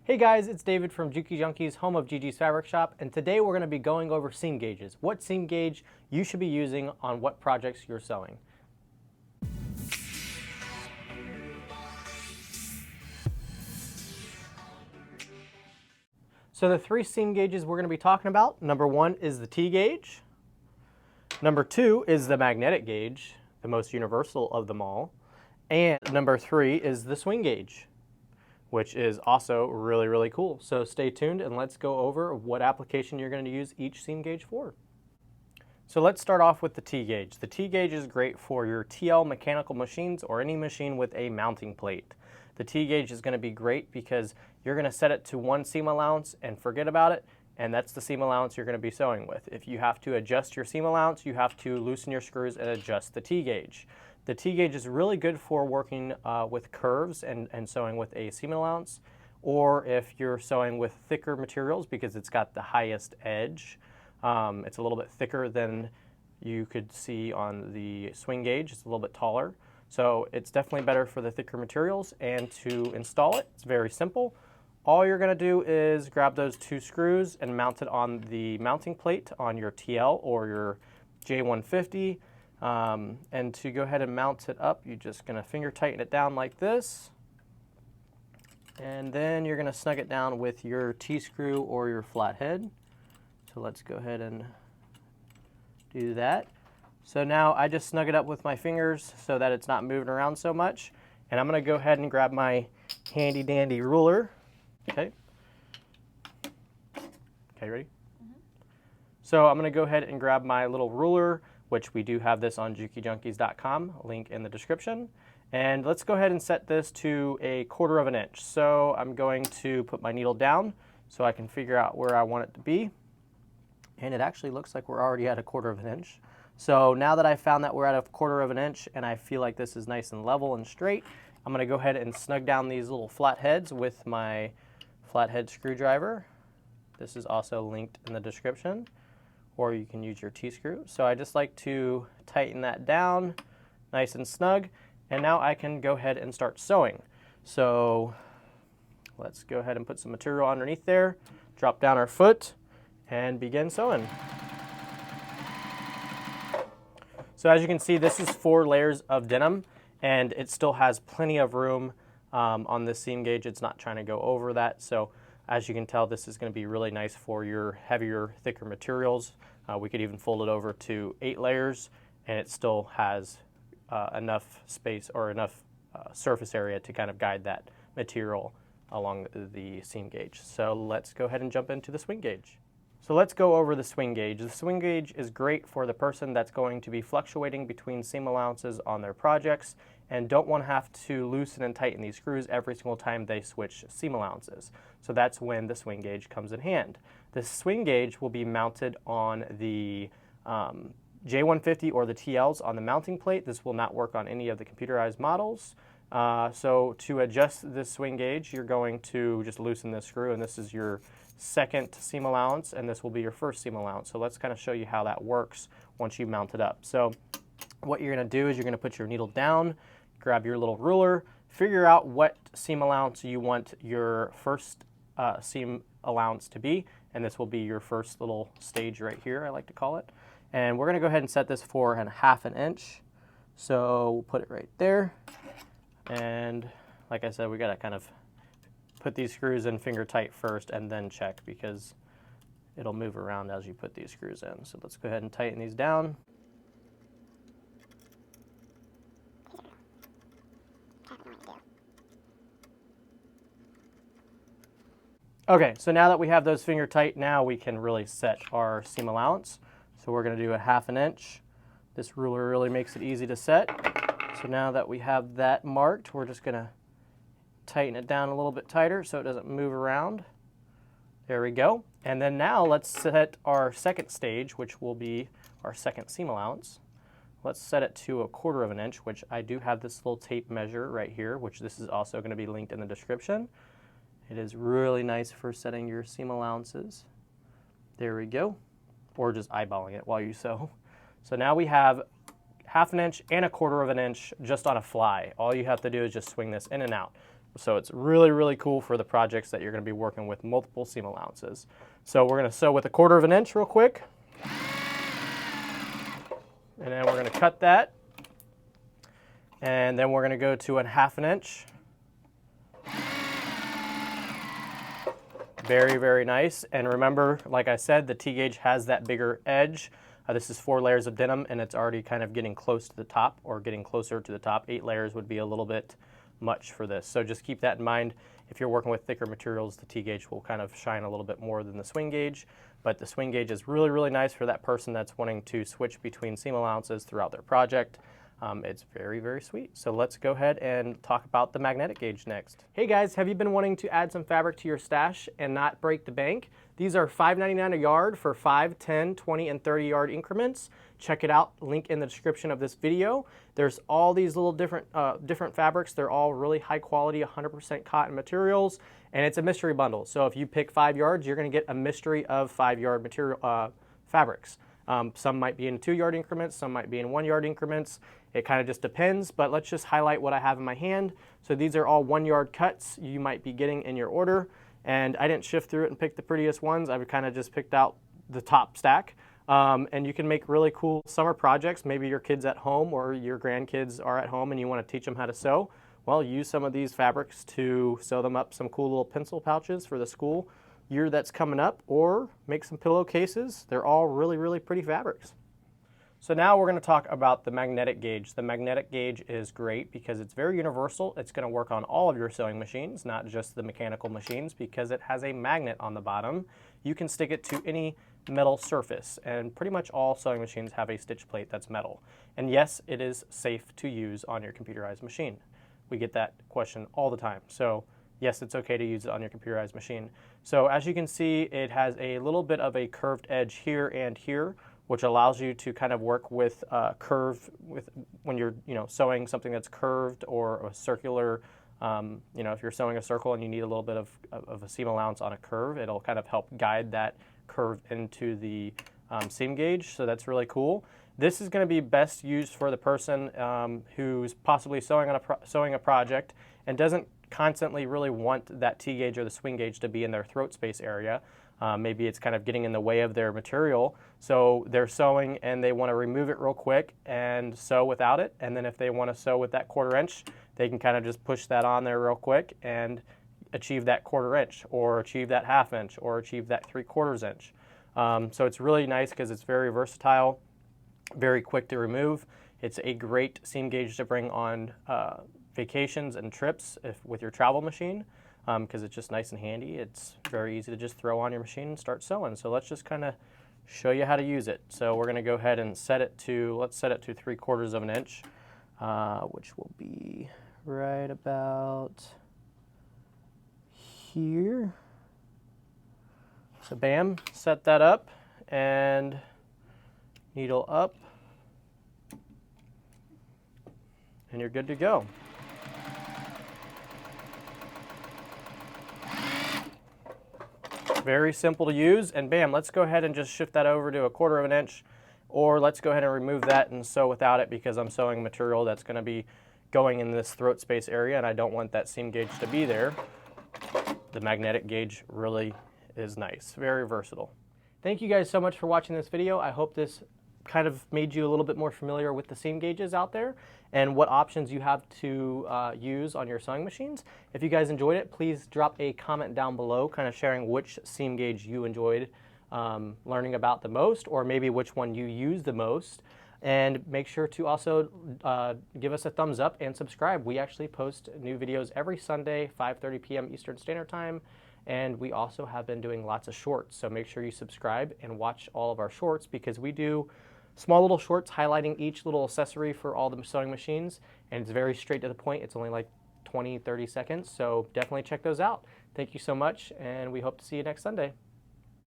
Hey guys, it's David from Juki Junkies, home of Gigi's Fabric Shop, and today we're going to be going over seam gauges. What seam gauge you should be using on what projects you're sewing. So the three seam gauges we're going to be talking about, number one is the T gauge, number two is the magnetic gauge, the most universal of them all, and number three is the swing gauge, which is also really cool. So stay tuned and let's go over what application you're going to use each seam gauge for. So let's start off with the T gauge. The T gauge is great for your TL mechanical machines or any machine with a mounting plate. The T gauge is going to be great because you're going to set it to one seam allowance and forget about it, and that's the seam allowance you're going to be sewing with. If you have to adjust your seam allowance, you have to loosen your screws and adjust the T gauge. The T gauge is really good for working with curves and sewing with a seam allowance, or if you're sewing with thicker materials because it's got the highest edge. It's a little bit thicker than you could see on the swing gauge. It's a little bit taller. So it's definitely better for the thicker materials, and to install it, it's very simple. All you're going to do is grab those two screws and mount it on the mounting plate on your TL or your J150. And to go ahead and mount it up, you're just going to finger tighten it down like this. And then you're going to snug it down with your T-screw or your flathead. So let's go ahead and do that. So now I just snug it up with my fingers so that it's not moving around so much. And I'm going to go ahead and grab my handy dandy ruler. Okay, ready? Mm-hmm. So I'm going to go ahead and grab my little ruler, which we do have this on JukiJunkies.com, link in the description. And let's go ahead and set this to 1/4 of an inch. So I'm going to put my needle down so I can figure out where I want it to be. And it actually looks like we're already at 1/4 of an inch. So now that I found that we're at 1/4 of an inch and I feel like this is nice and level and straight, I'm going to go ahead and snug down these little flatheads with my flathead screwdriver. This is also linked in the description, or you can use your T-screw. So I just like to tighten that down nice and snug, and now I can go ahead and start sewing. So let's go ahead and put some material underneath there, drop down our foot, and begin sewing. So as you can see, this is 4 layers of denim, and it still has plenty of room on this seam gauge. It's not trying to go over that. So as you can tell, this is going to be really nice for your heavier, thicker materials. We could even fold it over to 8 layers, and it still has enough space or enough surface area to kind of guide that material along the seam gauge. So let's go ahead and jump into the swing gauge. So let's go over the swing gauge. The swing gauge is great for the person that's going to be fluctuating between seam allowances on their projects and don't want to have to loosen and tighten these screws every single time they switch seam allowances. So that's when the swing gauge comes in hand. The swing gauge will be mounted on the J150 or the TLs on the mounting plate. This will not work on any of the computerized models. So to adjust this swing gauge, you're going to just loosen this screw, and this is your second seam allowance, and this will be your first seam allowance. So let's kind of show you how that works once you mount it up. So what you're going to do is you're going to put your needle down, grab your little ruler, figure out what seam allowance you want your first seam allowance to be, and this will be your first little stage right here, I like to call it. And we're going to go ahead and set this for 1/2 inch. So we'll put it right there. And like I said, we got to kind of put these screws in finger tight first and then check, because it'll move around as you put these screws in. So let's go ahead and tighten these down. Okay, so now that we have those finger tight, now we can really set our seam allowance. So we're going to do 1/2 inch. This ruler really makes it easy to set. So now that we have that marked, we're just going to tighten it down a little bit tighter so it doesn't move around. There we go. And then now let's set our second stage, which will be our second seam allowance. Let's set it to 1/4 of an inch, which I do have this little tape measure right here, which this is also going to be linked in the description. It is really nice for setting your seam allowances. There we go. Or just eyeballing it while you sew. So now we have 1/2 inch and 1/4 of an inch just on a fly. All you have to do is just swing this in and out. So it's really, really cool for the projects that you're going to be working with multiple seam allowances. So we're going to sew with 1/4 inch real quick. And then we're going to cut that. And then we're going to go to 1/2 inch. Very, very nice. And remember, like I said, the T-gauge has that bigger edge. This is 4 layers of denim, and it's already kind of getting close to the top, or getting closer to the top. 8 layers would be a little bit much for this. So just keep that in mind. If you're working with thicker materials, the T-gauge will kind of shine a little bit more than the swing gauge. But the swing gauge is really, really nice for that person that's wanting to switch between seam allowances throughout their project. It's very, very sweet. So let's go ahead and talk about the magnetic gauge next. Hey guys, have you been wanting to add some fabric to your stash and not break the bank? These are $5.99 a yard for 5, 10, 20, and 30 yard increments. Check it out, link in the description of this video. There's all these little different fabrics. They're all really high quality, 100% cotton materials, and it's a mystery bundle. So if you pick 5 yards, you're gonna get a mystery of 5 yard material fabrics. Some might be in 2 yard increments, some might be in 1 yard increments. It kind of just depends, but let's just highlight what I have in my hand. So these are all 1 yard cuts you might be getting in your order. And I didn't shift through it and pick the prettiest ones. I kind of just picked out the top stack. And you can make really cool summer projects. Maybe your kid's at home or your grandkids are at home and you want to teach them how to sew. Well, use some of these fabrics to sew them up some cool little pencil pouches for the school year that's coming up, or make some pillowcases. They're all really, really pretty fabrics. So now we're going to talk about the magnetic gauge. The magnetic gauge is great because it's very universal. It's going to work on all of your sewing machines, not just the mechanical machines, because it has a magnet on the bottom. You can stick it to any metal surface, and pretty much all sewing machines have a stitch plate that's metal. And yes, it is safe to use on your computerized machine. We get that question all the time. So yes, it's okay to use it on your computerized machine. So as you can see, it has a little bit of a curved edge here and here, which allows you to kind of work with curve when you're sewing something that's curved or a circular. If you're sewing a circle and you need a little bit of a seam allowance on a curve, it'll kind of help guide that curve into the seam gauge. So that's really cool. This is going to be best used for the person who's possibly sewing a project and doesn't constantly really want that T-gauge or the swing gauge to be in their throat space area. Maybe it's kind of getting in the way of their material. So they're sewing and they want to remove it real quick and sew without it. And then if they want to sew with that 1/4 inch, they can kind of just push that on there real quick and achieve that 1/4 inch, or achieve that 1/2 inch, or achieve that 3/4 inch. So it's really nice because it's very versatile, very quick to remove. It's a great seam gauge to bring on vacations and trips with your travel machine, because it's just nice and handy. It's very easy to just throw on your machine and start sewing. So let's just kind of show you how to use it. So we're going to go ahead and set it to, let's set it to 3/4 inch, which will be right about here. So bam, set that up and needle up, and you're good to go. Very simple to use, and bam, let's go ahead and just shift that over to 1/4 inch, or let's go ahead and remove that and sew without it, because I'm sewing material that's going to be going in this throat space area and I don't want that seam gauge to be there. The magnetic gauge really is nice, very versatile. Thank you guys so much for watching this video. I hope this kind of made you a little bit more familiar with the seam gauges out there and what options you have to use on your sewing machines. If you guys enjoyed it, please drop a comment down below kind of sharing which seam gauge you enjoyed learning about the most, or maybe which one you use the most. And make sure to also give us a thumbs up and subscribe. We actually post new videos every Sunday, 5:30 p.m. Eastern Standard Time. And we also have been doing lots of shorts. So make sure you subscribe and watch all of our shorts, because we do small little shorts highlighting each little accessory for all the sewing machines. And it's very straight to the point. It's only like 20, 30 seconds. So definitely check those out. Thank you so much, and we hope to see you next Sunday.